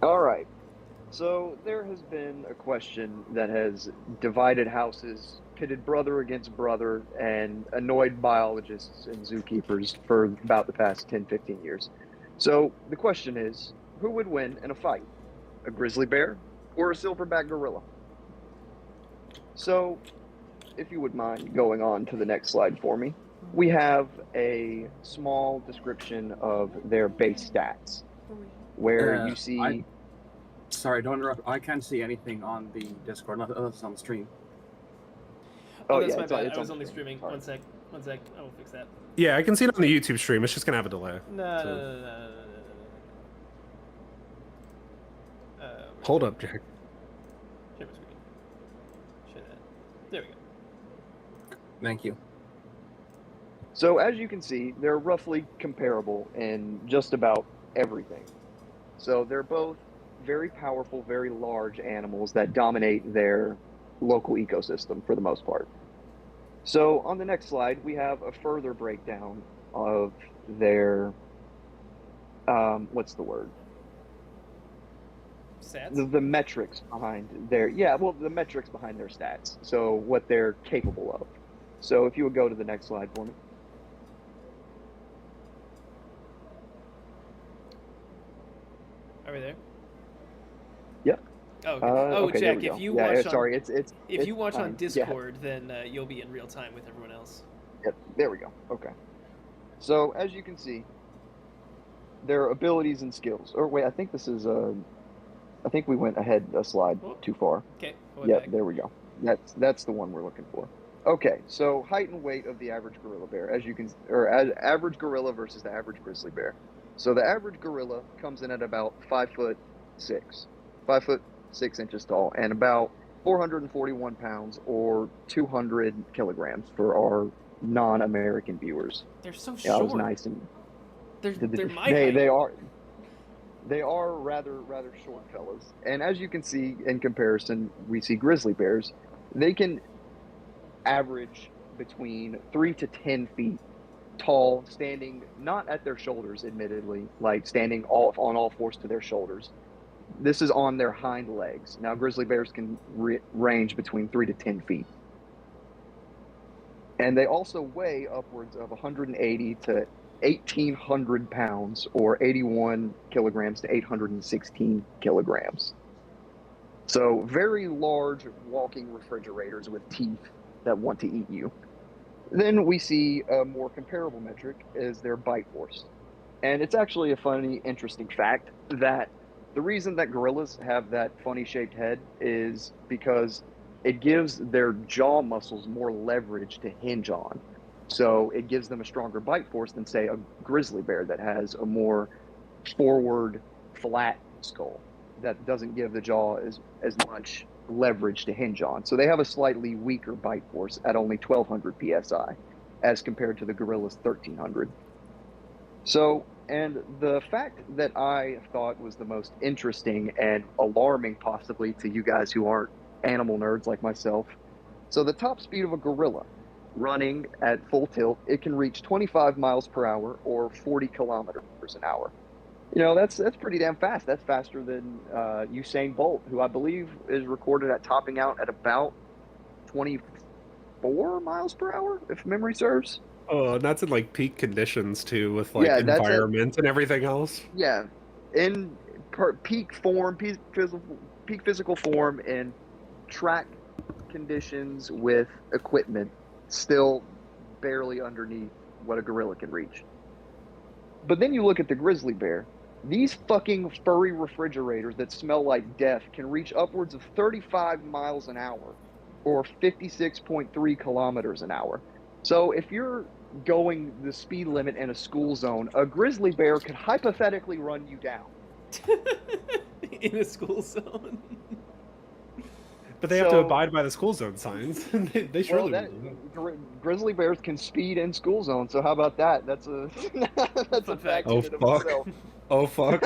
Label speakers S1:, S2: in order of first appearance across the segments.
S1: All right. So there has been a question that has divided houses, pitted brother against brother, and annoyed biologists and zookeepers for about the past 10, 15 years. So the question is, who would win in a fight, a grizzly bear or a silverback gorilla? So if you would mind going on to the next slide for me, we have a small description of their base stats where you
S2: I
S1: see.
S2: sorry, don't interrupt. I can't see anything on the Discord, not unless on the stream.
S1: Oh
S3: That's
S1: yeah,
S3: my bad.
S1: it's
S3: I was
S1: on
S3: only
S1: the screen.
S3: streaming.
S1: Sorry.
S3: One sec. I will fix that.
S4: Yeah, I can see it on the YouTube stream. It's just gonna have a delay.
S3: No.
S4: Hold up, Jack.
S3: Share my screen. Share that. There we go.
S2: Thank you.
S1: So as you can see, they're roughly comparable in just about everything. So they're both very powerful, very large animals that dominate their local ecosystem for the most part. So on the next slide, we have a further breakdown of their, what's the word?
S3: Stats?
S1: The metrics behind the metrics behind their stats. So what they're capable of. So if you would go to the next slide for me.
S3: Are we there?
S1: Yep.
S3: Oh, okay.
S1: Okay,
S3: Jack, if you watch
S1: sorry,
S3: on, if you watch on
S1: fine.
S3: Discord, then you'll be in real time with everyone else.
S1: Yep, there we go. Okay. So as you can see, their abilities and skills. Or wait, I think this is I think we went ahead a slide too far.
S3: Okay.
S1: Yep, there we go. That's the one we're looking for. Okay, so height and weight of the average gorilla bear, as you can, average gorilla versus the average grizzly bear. So the average gorilla comes in at about 5'6", 5'6" tall, and about 441 pounds or 200 kilograms for our non-American viewers.
S3: They're so short.
S1: Yeah, that was nice. And
S3: they're my height.
S1: They are rather short fellas. And as you can see in comparison, we see grizzly bears. They can average between 3 to 10 feet tall, standing not at their shoulders, admittedly, like standing on all fours to their shoulders. This is on their hind legs. Now, grizzly bears can range between 3 to 10 feet. And they also weigh upwards of 180 to 1,800 pounds, or 81 kilograms to 816 kilograms. So very large walking refrigerators with teeth that want to eat you. Then we see a more comparable metric is their bite force. And it's actually a funny, interesting fact that the reason that gorillas have that funny shaped head is because it gives their jaw muscles more leverage to hinge on. So it gives them a stronger bite force than, say, a grizzly bear that has a more forward, flat skull that doesn't give the jaw as much leverage to hinge on. So they have a slightly weaker bite force at only 1,200 psi as compared to the gorilla's 1,300. So, and the fact that I thought was the most interesting and alarming possibly to you guys who aren't animal nerds like myself. So the top speed of a gorilla running at full tilt, it can reach 25 miles per hour or 40 kilometers an hour. You know, that's pretty damn fast. That's faster than Usain Bolt, who I believe is recorded at topping out at about 24 miles per hour, if memory serves.
S4: Oh, and that's in like peak conditions too, with like environment and everything else.
S1: Yeah, in peak form, peak physical form, and track conditions with equipment, still barely underneath what a gorilla can reach. But then you look at the grizzly bear. These fucking furry refrigerators that smell like death can reach upwards of 35 miles an hour or 56.3 kilometers an hour. So if you're going the speed limit in a school zone, a grizzly bear could hypothetically run you down.
S3: In a school zone.
S4: But they have to abide by the school zone signs. They surely
S1: grizzly bears can speed in school zones. So how about that? That's a fact.
S4: Oh fuck! Oh fuck!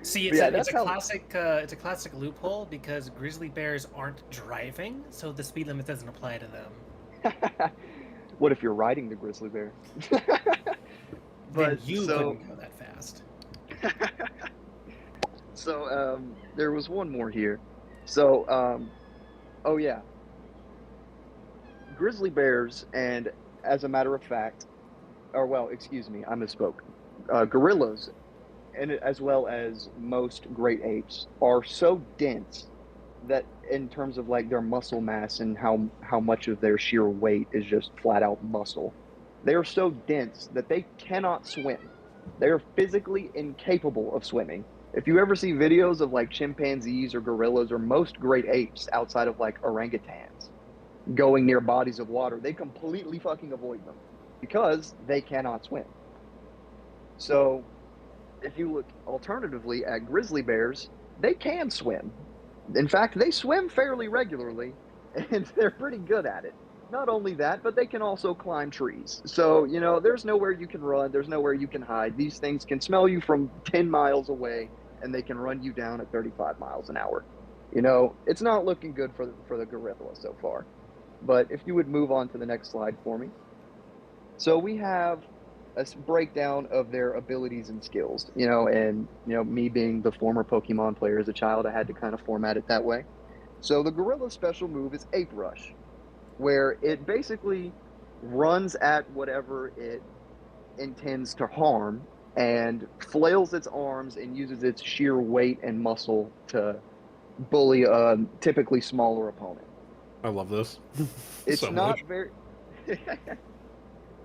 S5: See, it's a classic loophole because grizzly bears aren't driving, so the speed limit doesn't apply to them.
S1: What if you're riding the grizzly bear?
S5: Then you couldn't go that fast.
S1: So there was one more here. So oh yeah, grizzly bears, and as a matter of fact, or well, excuse me, I misspoke. Gorillas, and as well as most great apes, are so dense that in terms of like their muscle mass and how much of their sheer weight is just flat out muscle, they are so dense that they cannot swim. They are physically incapable of swimming. If you ever see videos of like chimpanzees or gorillas or most great apes outside of like orangutans going near bodies of water, they completely fucking avoid them because they cannot swim. So if you look alternatively at grizzly bears, they can swim. In fact, they swim fairly regularly, and they're pretty good at it. Not only that, but they can also climb trees. So, you know, there's nowhere you can run, there's nowhere you can hide. These things can smell you from 10 miles away, and they can run you down at 35 miles an hour. You know, it's not looking good for the gorilla so far. But if you would move on to the next slide for me. So we have a breakdown of their abilities and skills, you know, and, you know, me being the former Pokemon player as a child, I had to kind of format it that way. So the gorilla's special move is Ape Rush, where it basically runs at whatever it intends to harm and flails its arms and uses its sheer weight and muscle to bully a typically smaller opponent.
S4: I love this.
S1: It's
S4: so
S1: not
S4: much.
S1: very...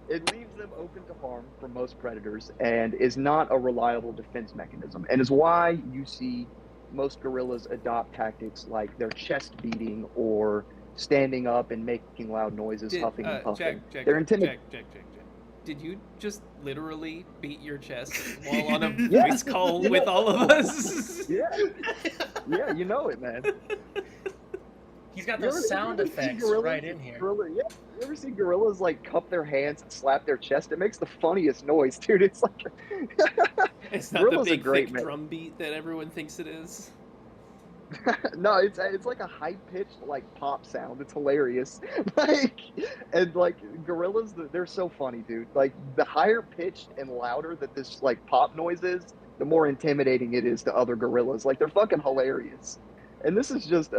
S1: It leaves them open to harm from most predators and is not a reliable defense mechanism, and is why you see most gorillas adopt tactics like their chest beating or standing up and making loud noises, huffing and puffing. They're intimidating.
S3: Jack. Did you just literally beat your chest while on a
S1: Yeah.
S3: voice call
S1: Yeah.
S3: with all of us?
S1: Yeah, yeah, you know it, man.
S5: He's got
S1: You
S5: those
S1: ever-
S5: sound
S1: you ever see
S5: effects
S1: gorillas-
S5: right in here.
S1: Yeah, you ever see gorillas like cup their hands and slap their chest? It makes the funniest noise, dude. It's like
S3: It's not
S1: Gorillas
S3: the
S1: are
S3: big
S1: great,
S3: thick
S1: man.
S3: drum beat that everyone thinks it is.
S1: No, it's like a high pitched like pop sound. It's hilarious. Like and like gorillas, they're so funny, dude. Like the higher pitched and louder that this like pop noise is, the more intimidating it is to other gorillas. Like they're fucking hilarious. And this is just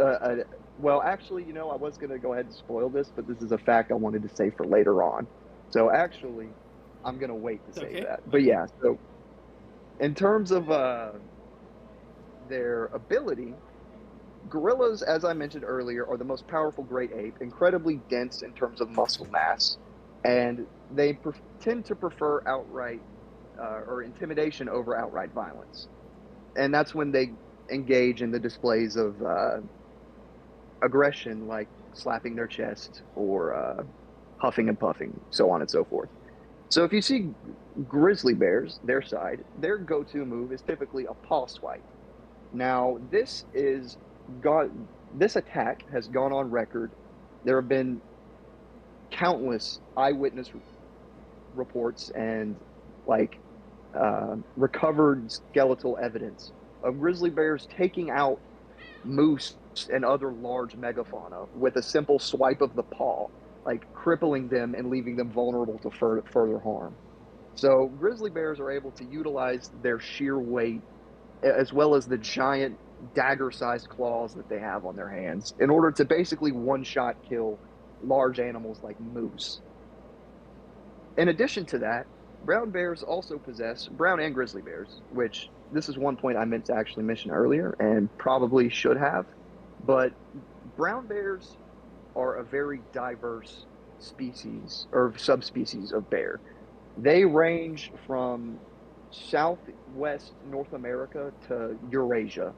S1: well, actually, you know, I was gonna go ahead and spoil this, but this is a fact I wanted to say for later on. So actually, I'm gonna wait to say
S3: Okay.
S1: that. But yeah, so in terms of their ability, gorillas, as I mentioned earlier, are the most powerful great ape, incredibly dense in terms of muscle mass, and they tend to prefer outright or intimidation over outright violence. And that's when they engage in the displays of aggression, like slapping their chest or huffing and puffing, so on and so forth. So if you see grizzly bears, their side, their go-to move is typically a paw swipe. Now, this attack has gone on record. There have been countless eyewitness reports and like recovered skeletal evidence of grizzly bears taking out moose and other large megafauna with a simple swipe of the paw, like crippling them and leaving them vulnerable to further harm. So grizzly bears are able to utilize their sheer weight as well as the giant dagger-sized claws that they have on their hands in order to basically one-shot kill large animals like moose. In addition to that, brown bears also possess, brown and grizzly bears, which this is one point I meant to actually mention earlier and probably should have, but brown bears are a very diverse species or subspecies of bear. They range from southwest North America to Eurasia,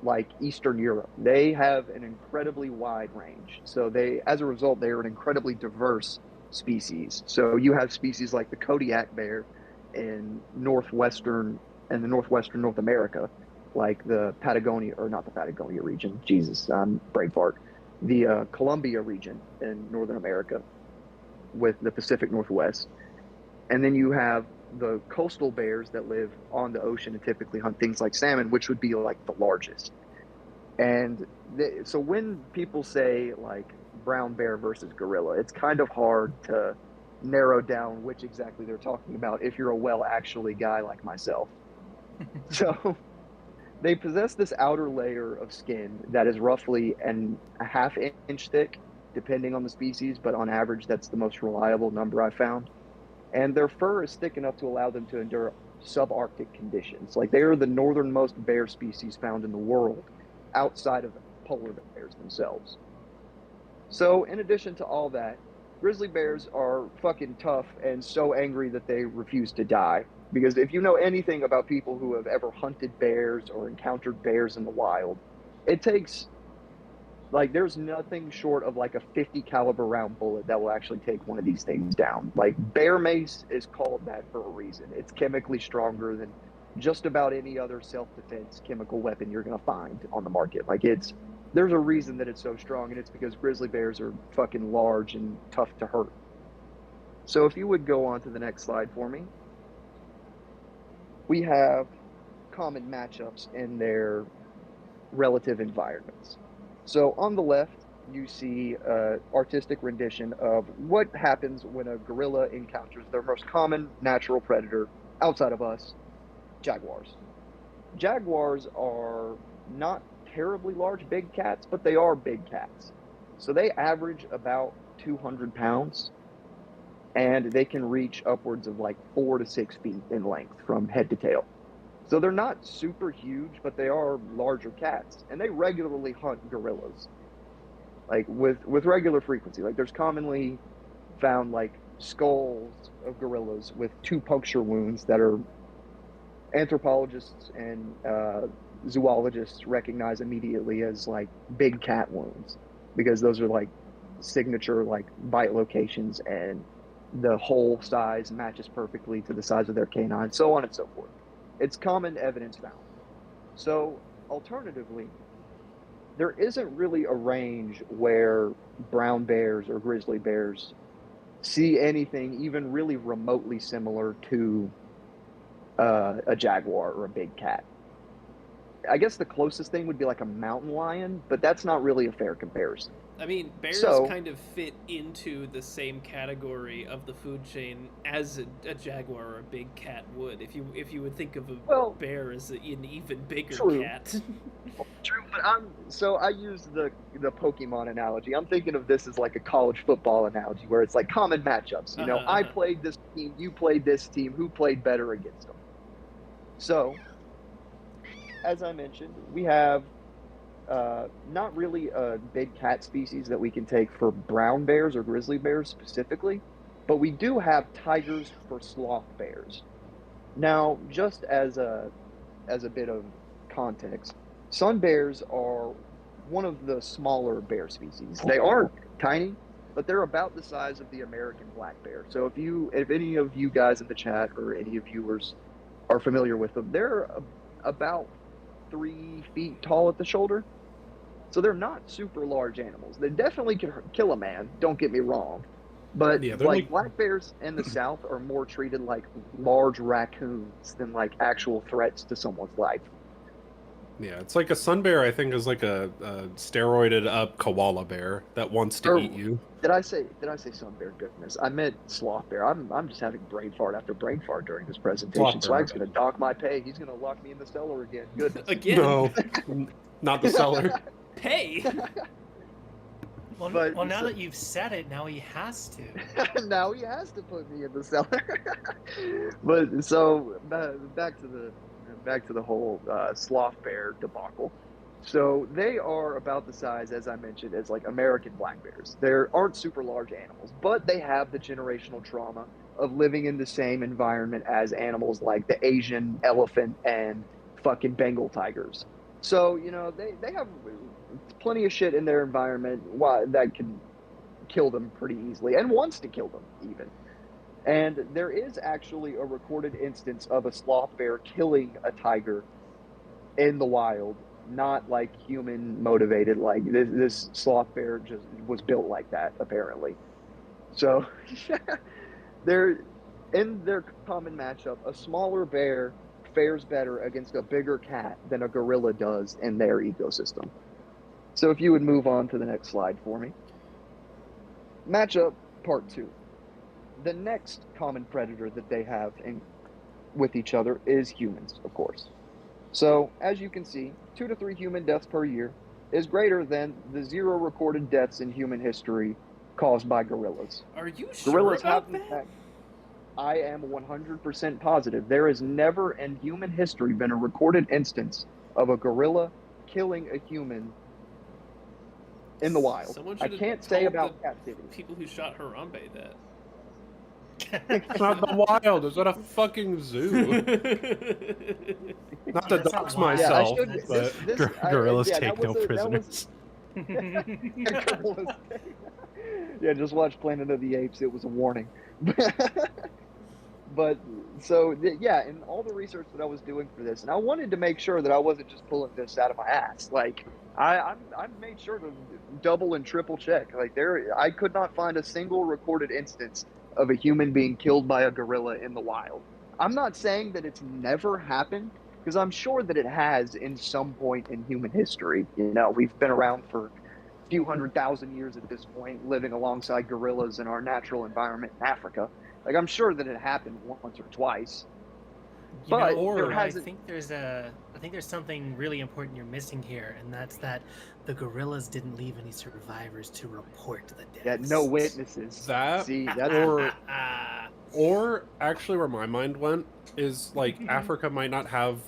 S1: like Eastern Europe. They have an incredibly wide range. So as a result, they are an incredibly diverse species. So you have species like the Kodiak bear in northwestern North America, like the Patagonia, or not the Patagonia region, Jesus, brain fart, the Columbia region in Northern America with the Pacific Northwest. And then you have the coastal bears that live on the ocean and typically hunt things like salmon, which would be like the largest. And so when people say like brown bear versus gorilla, it's kind of hard to narrow down which exactly they're talking about if you're a well actually guy like myself. So they possess this outer layer of skin that is roughly a half inch thick, depending on the species, but on average, that's the most reliable number I found. And their fur is thick enough to allow them to endure subarctic conditions. Like, they are the northernmost bear species found in the world, outside of polar bears themselves. So, in addition to all that, grizzly bears are fucking tough and so angry that they refuse to die. Because if you know anything about people who have ever hunted bears or encountered bears in the wild, it takes, like, there's nothing short of like a 50 caliber round bullet that will actually take one of these things down. Like, bear mace is called that for a reason. It's chemically stronger than just about any other self-defense chemical weapon you're going to find on the market. Like, there's a reason that it's so strong, and it's because grizzly bears are fucking large and tough to hurt. So if you would go on to the next slide for me. We have common matchups in their relative environments. So on the left, you see an artistic rendition of what happens when a gorilla encounters their most common natural predator outside of us, jaguars. Jaguars are not terribly large big cats, but they are big cats. So they average about 200 pounds, and they can reach upwards of like 4 to 6 feet in length from head to tail. So they're not super huge, but they are larger cats, and they regularly hunt gorillas, like with regular frequency. Like, there's commonly found like skulls of gorillas with 2 puncture wounds that are anthropologists and zoologists recognize immediately as like big cat wounds, because those are like signature like bite locations, and the hole size matches perfectly to the size of their canine, so on and so forth. It's common evidence found. So, alternatively, there isn't really a range where brown bears or grizzly bears see anything even really remotely similar to a jaguar or a big cat. I guess the closest thing would be like a mountain lion, but that's not really a fair comparison.
S3: I mean, bears kind of fit into the same category of the food chain as a jaguar or a big cat would. If you would think of a bear as an even bigger cat.
S1: True, but I use the Pokemon analogy. I'm thinking of this as like a college football analogy, where it's like common matchups. You know, I played this team, you played this team. Who played better against them? So, as I mentioned, we have not really a big cat species that we can take for brown bears or grizzly bears specifically, but we do have tigers for sloth bears. Now, just as a bit of context, sun bears are one of the smaller bear species. They aren't tiny, but they're about the size of the American black bear. So if any of you guys in the chat or any of viewers are familiar with them, they're about 3 feet tall at the shoulder. So they're not super large animals. They definitely can kill a man, don't get me wrong. But like black bears in the South are more treated like large raccoons than like actual threats to someone's life.
S4: Yeah, it's like a sun bear, I think, is like a steroided up koala bear that wants to eat you.
S1: Did I say sun bear? Goodness, I meant sloth bear. I'm just having brain fart after brain fart during this presentation. Swag's going to dock my pay. He's going to lock me in the cellar again. Goodness.
S3: Again?
S4: No, not the cellar.
S3: Pay.
S5: Well, now that you've said it, now he has to.
S1: Now he has to put me in the cellar. But so back to the whole sloth bear debacle. So they are about the size, as I mentioned, as like American black bears. They aren't super large animals, but they have the generational trauma of living in the same environment as animals like the Asian elephant and fucking Bengal tigers. So, you know, they have plenty of shit in their environment that can kill them pretty easily, and wants to kill them even. And there is actually a recorded instance of a sloth bear killing a tiger in the wild, not like human motivated. Like this sloth bear just was built like that, apparently. So they're in their common matchup. A smaller bear fares better against a bigger cat than a gorilla does in their ecosystem. So if you would move on to the next slide for me. Matchup part 2. The next common predator that they have with each other is humans, of course. So, as you can see, 2 to 3 human deaths per year is greater than the 0 recorded deaths in human history caused by gorillas.
S3: Are you sure
S1: Gorillas
S3: about
S1: have,
S3: that?
S1: in fact, I am 100% positive. There has never in human history been a recorded instance of a gorilla killing a human in the wild. I can't say about captivity.
S3: People who shot Harambe that.
S4: It's not the wild. It's not a fucking zoo. Not to dox myself, but gorillas take no prisoners.
S1: Yeah, just watch Planet of the Apes. It was a warning. But so yeah, in all the research that I was doing for this, and I wanted to make sure that I wasn't just pulling this out of my ass. Like I made sure to double and triple check. Like I could not find a single recorded instance of a human being killed by a gorilla in the wild. I'm not saying that it's never happened, because I'm sure that it has in some point in human history. You know, we've been around for a few 100,000 years at this point, living alongside gorillas in our natural environment in Africa. Like, I'm sure that it happened once or twice.
S5: I think there's something really important you're missing here, and that's that the gorillas didn't leave any survivors to report the deaths.
S1: Yeah, no witnesses.
S4: Or actually, where my mind went is like Africa might not have,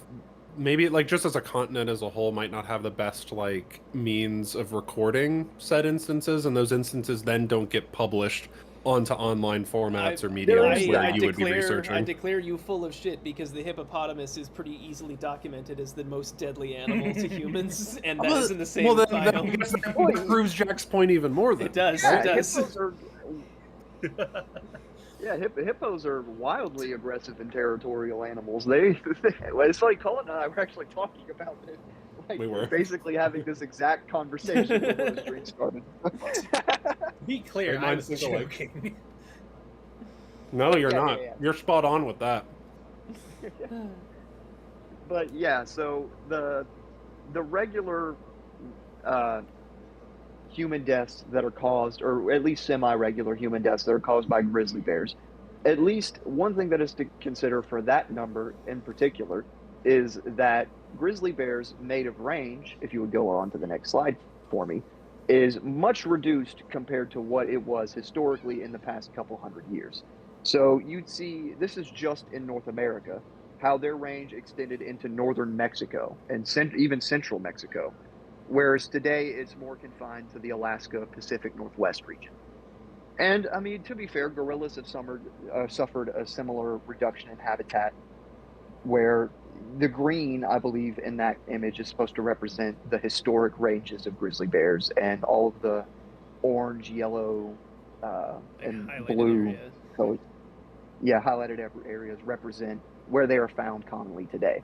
S4: maybe like just as a continent as a whole, might not have the best like means of recording said instances, and those instances then don't get published onto online formats or mediums where you would be researching.
S3: I declare you full of shit, because the hippopotamus is pretty easily documented as the most deadly animal to humans, and that is in the same biome.
S4: That proves Jack's point even more. Then
S3: it does.
S1: Yeah,
S3: it does.
S1: Hippos are wildly aggressive and territorial animals. It's like Colin and I were actually talking about this. Like,
S4: we were
S1: basically having this exact conversation before the stream started.
S5: Be clear, I was joking.
S4: No, you're not. Yeah. You're spot on with that.
S1: But yeah, so the regular human deaths that are caused, or at least semi-regular human deaths that are caused by grizzly bears, at least one thing that is to consider for that number in particular is that grizzly bears' native range, if you would go on to the next slide for me, is much reduced compared to what it was historically in the past couple hundred years. So you'd see, this is just in North America, how their range extended into northern Mexico and even central Mexico, whereas today it's more confined to the Alaska Pacific Northwest region. And I mean, to be fair, gorillas have suffered a similar reduction in habitat, where the green, I believe, in that image is supposed to represent the historic ranges of grizzly bears, and all of the orange, yellow, and blue colors. Yeah, highlighted areas represent where they are found commonly today.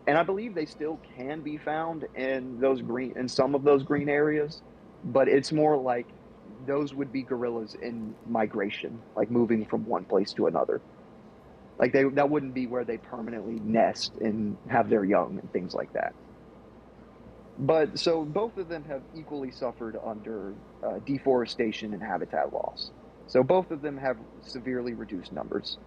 S1: And I believe they still can be found in some of those green areas, but it's more like those would be gorillas in migration, like moving from one place to another. Like that wouldn't be where they permanently nest and have their young and things like that. But so both of them have equally suffered under deforestation and habitat loss. So both of them have severely reduced numbers.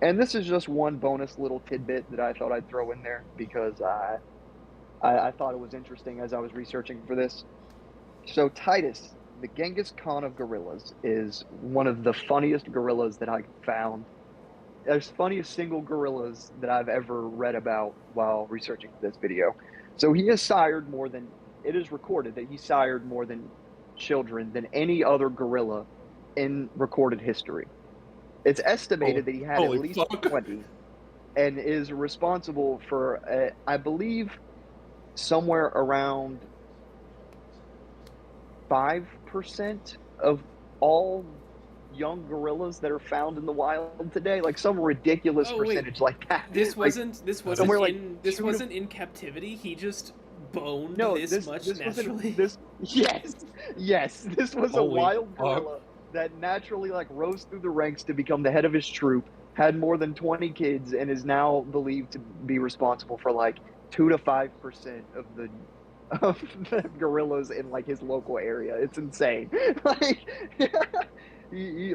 S1: And this is just one bonus little tidbit that I thought I'd throw in there, because I thought it was interesting as I was researching for this. So Titus, the Genghis Khan of gorillas, is one of the funniest gorillas that I found. There's funniest single gorillas that I've ever read about while researching this video. So he has sired it is recorded that he sired more than children than any other gorilla in recorded history. It's estimated that he had at least 20, and is responsible for, I believe, somewhere around 5% of all young gorillas that are found in the wild today, like some ridiculous percentage like that.
S3: This wasn't in captivity. He just boned this much naturally. Yes, this was a wild gorilla that naturally rose through the ranks to become the head of his troop, had more than 20 kids, and is now believed to be responsible for 2 to 5% of the gorillas in his local area. It's insane.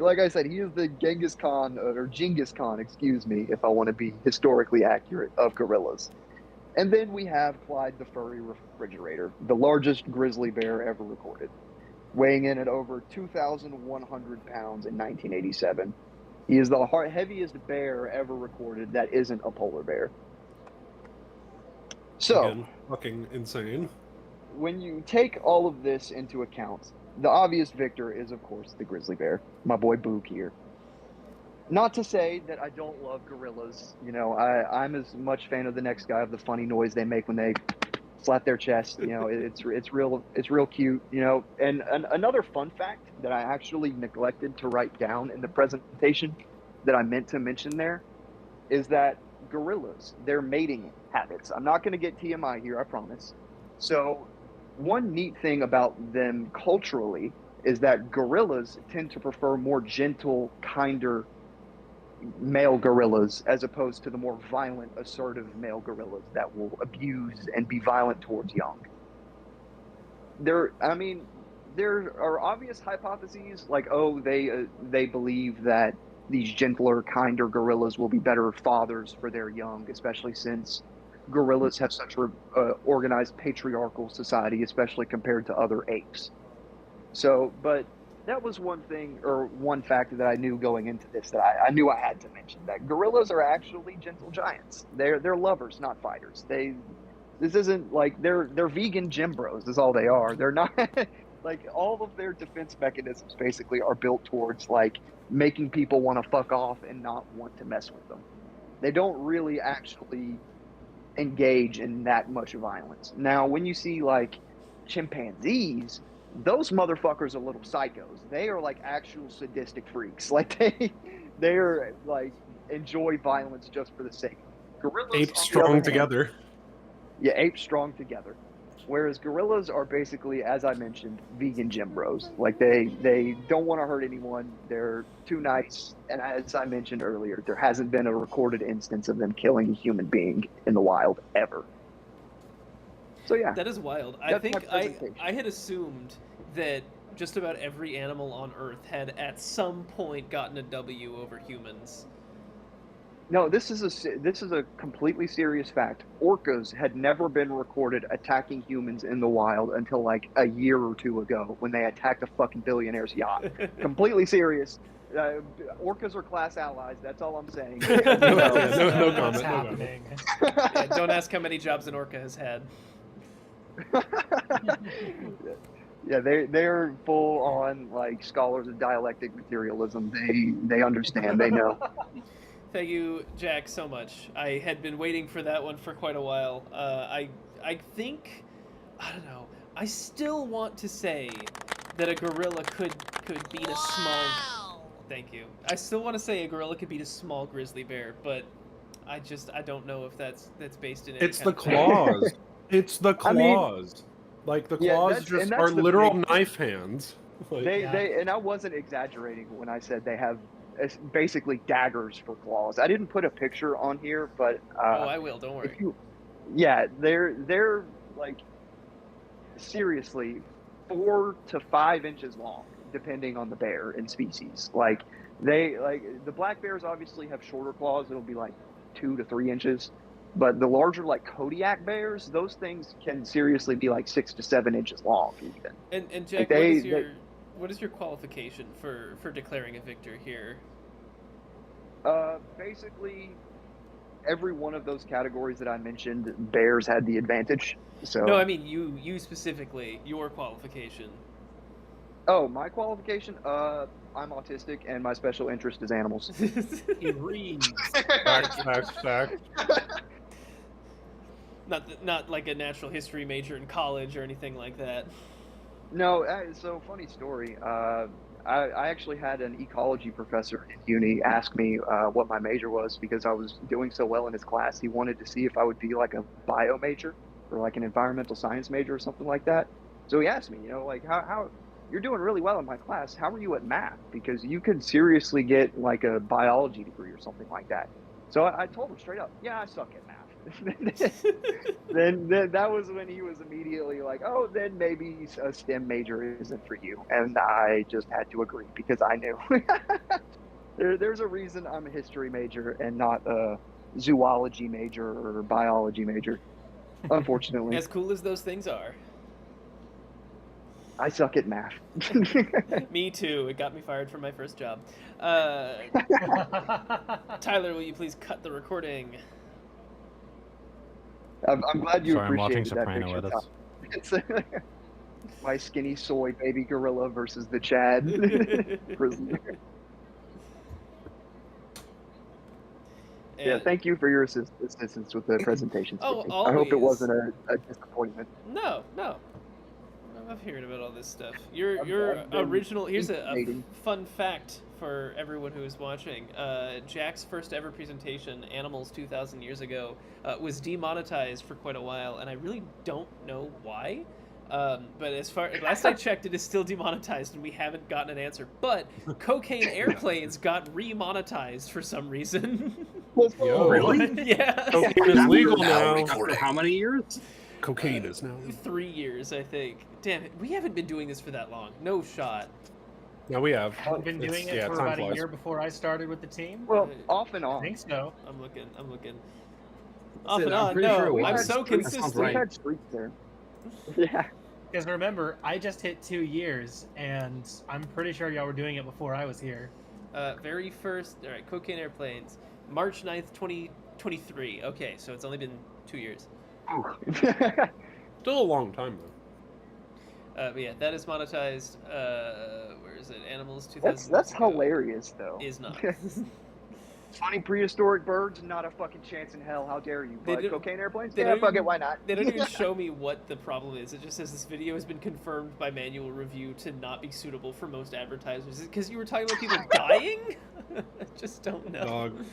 S3: Like I said, he is the Genghis Khan, or Genghis Khan, excuse me, if I want to be historically accurate, of gorillas.
S1: And then we have Clyde the furry refrigerator, the largest grizzly bear ever recorded, weighing in at over 2,100 pounds in 1987. He is the heaviest bear ever recorded that isn't a polar bear. So,
S4: again, fucking insane.
S1: When you take all of this into account, the obvious victor is, of course, the grizzly bear, my boy Boog here. Not to say that I don't love gorillas. You know, I'm as much fan of the next guy of the funny noise they make when they slap their chest. You know, it's real cute. You know, and another fun fact that I actually neglected to write down in the presentation that I meant to mention there is that gorillas, their mating habits. I'm not going to get TMI here, I promise. So, one neat thing about them culturally is that gorillas tend to prefer more gentle, kinder male gorillas as opposed to the more violent, assertive male gorillas that will abuse and be violent towards young. There are obvious hypotheses like, oh, they believe that these gentler, kinder gorillas will be better fathers for their young, especially since gorillas have such an organized patriarchal society, especially compared to other apes. So, but that was one thing, or one factor that I knew going into this that I knew I had to mention, that gorillas are actually gentle giants. They're lovers, not fighters. This isn't like they're vegan gym bros is all they are. They're not like all of their defense mechanisms basically are built towards like making people want to fuck off and not want to mess with them. They don't really actually engage in that much violence. Now, when you see like chimpanzees, those motherfuckers are little psychos. They are like actual sadistic freaks. Like they're like enjoy violence just for the sake. Gorillas
S4: apes strong together.
S1: Yeah, apes strong together. Whereas gorillas are basically, as I mentioned, vegan gym bros. Like they don't want to hurt anyone. They're too nice. And as I mentioned earlier, there hasn't been a recorded instance of them killing a human being in the wild ever. So yeah,
S3: that is wild. I think I had assumed that just about every animal on Earth had at some point gotten a W over humans.
S1: No, this is a completely serious fact. Orcas had never been recorded attacking humans in the wild until like a year or two ago when they attacked a fucking billionaire's yacht. Completely serious. Orcas are class allies. That's all I'm saying.
S4: No comment.
S5: Happening.
S3: Yeah, don't ask how many jobs an orca has had.
S1: Yeah, they're full on like scholars of dialectic materialism. They understand. They know.
S3: Thank you, Jack, so much. I had been waiting for that one for quite a while. I think, I don't know. I still want to say that a gorilla could beat a small. Thank you. I still want to say a gorilla could beat a small grizzly bear, but I don't know if that's based in.
S4: It's the claws. It's the claws. I mean, like the claws just are literal knife hands. Like,
S1: they and I wasn't exaggerating when I said they have basically daggers for claws. I didn't put a picture on here, but
S3: I will. Don't worry.
S1: They're like seriously 4 to 5 inches long, depending on the bear and species. Like the black bears obviously have shorter claws. It'll be like 2 to 3 inches. But the larger, like Kodiak bears, those things can seriously be like 6 to 7 inches long, even.
S3: And Jack, what is your qualification for declaring a victor here?
S1: Basically, every one of those categories that I mentioned, bears had the advantage. So
S3: no, I mean you specifically, your qualification.
S1: Oh, my qualification? I'm autistic, and my special interest is animals.
S5: It reads.
S4: Fact.
S3: Not like a natural history major in college or anything like that.
S1: No, so funny story. I actually had an ecology professor in uni ask me what my major was because I was doing so well in his class. He wanted to see if I would be like a bio major or like an environmental science major or something like that. So he asked me, like how you're doing really well in my class. How are you at math? Because you could seriously get like a biology degree or something like that. So I told him straight up, yeah, I suck at math. then that was when he was immediately like, oh, then maybe a STEM major isn't for you. And I just had to agree because I knew. There's a reason I'm a history major and not a zoology major or biology major. Unfortunately.
S3: As cool as those things are.
S1: I suck at math.
S3: Me too. It got me fired from my first job. Tyler, will you please cut the recording?
S1: I'm glad you
S6: Sorry, I'm watching
S1: appreciated that
S6: Soprano
S1: picture.
S6: edits.
S1: My skinny soy baby gorilla versus the Chad grizzly bear. Yeah, thank you for your assistance with the presentation.
S3: Oh,
S1: Skippy.
S3: always.
S1: I hope it wasn't a disappointment.
S3: No. I love hearing about all this stuff. Your original. Here's a fun fact for everyone who is watching. Jack's first ever presentation, Animals 2,000 years ago, was demonetized for quite a while, and I really don't know why. But last I checked, it is still demonetized, and we haven't gotten an answer. But Cocaine Airplanes got remonetized for some reason.
S4: Yo,
S2: really?
S3: Yeah.
S4: Cocaine is legal now.
S2: After how many years?
S4: Cocaine is now.
S3: 3 years, I think. Damn it, we haven't been doing this for that long. No shot.
S4: Yeah, we have.
S5: I've been doing it for
S4: time
S5: about
S4: flies.
S5: a year before I started with the team.
S1: Well, off and
S5: I
S1: on.
S5: think so.
S3: I'm looking. Off and
S2: I'm
S3: on.
S2: pretty sure it
S3: No, I'm
S2: was.
S3: so
S2: That sounds
S3: consistent.
S1: We've
S2: right.
S1: had streaks there. Yeah.
S5: Because remember, I just hit 2 years, and I'm pretty sure y'all were doing it before I was here.
S3: Very first. All right, Cocaine Airplanes, March 9th, 2023. Okay, so it's only been 2 years.
S4: Still a long time though.
S3: But yeah, that is monetized. Where is it? Animals 2000.
S1: That's hilarious though.
S3: Is not.
S1: Funny prehistoric birds, not a fucking chance in hell. How dare you? But cocaine airplanes?
S3: they
S1: Yeah,
S3: don't
S1: fuck
S3: even-
S1: it. Why not?
S3: They don't even show me what the problem is. It just says this video has been confirmed by manual review to not be suitable for most advertisers. Is it because you were talking about people dying? I just don't know.
S4: Dog.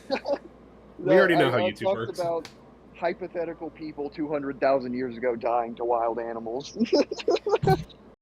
S4: We already know how
S1: I
S4: YouTube
S1: talked
S4: works.
S1: about hypothetical people 200,000 years ago dying to wild animals.